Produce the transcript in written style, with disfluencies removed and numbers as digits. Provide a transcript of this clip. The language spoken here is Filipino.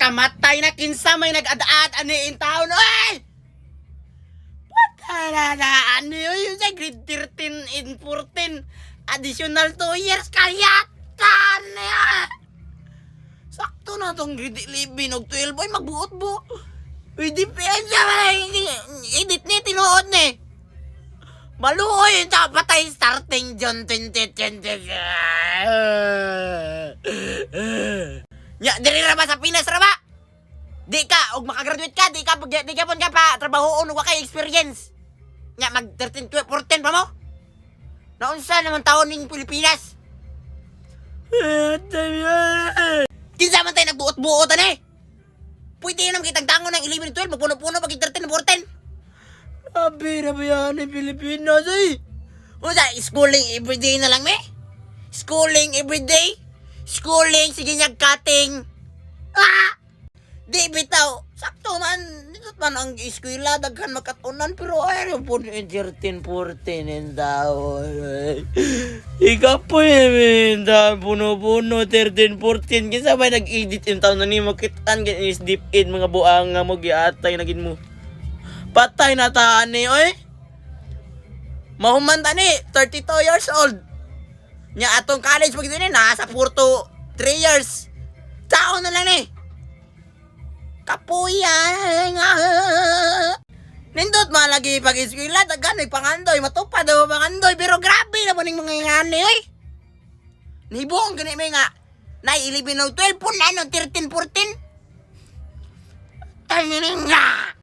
Kamatay na kinsa may nag-adaat ani in town, oy! Patay na ani, oy, sa grade 13 in 14. Additional 2 years, kayatan niya! Sakto na tong grade 11 o 12, oy, magbuot bo. Uy, depensa ba, edit ni, tinuod ni. Maluoy, patay starting June 2020. Nya, diri ra ba sa Pinas ra ba? Di ka, og makagraduate ka, di ka pon ka pa trabahoon og kay experience. Nya, mag 13, 12, 14 pa mo? Naunsa naman taon ning Pilipinas? Kinsa man tayo nagbuot-buot ani? Pwede naman kitang tangon ng 11, 12, magpuno-puno pag 13, 14. Abi na ba yan ang Pilipinas eh? O sa, schooling everyday na lang me? Schooling everyday? Schooling, sige niyag cutting. Ah! Di bitaw, sakto man, dito man ang eskwela, daghan makatunan, pero ayaw po 13, 14 and daw. Ika po yun, puno-puno, 13, 14, kinsa ba nag-edit yung taon na ni makitaan, is deep in, mga buang nga mo, giatay nagin mo. Patay na taan ni, oy. Mahumanta ni, 32 years old. Nya atong college pag ni nasa 4 to 3 years. Taon na lang ni. Kapuyan. Nindot malagi pag eskwela daghan may pangandoy, matupad daw pangandoy, pero grabe na ning mga ngani oy. Nibong gani may nga na 11 o 12 pun na 13 14. Ay nga.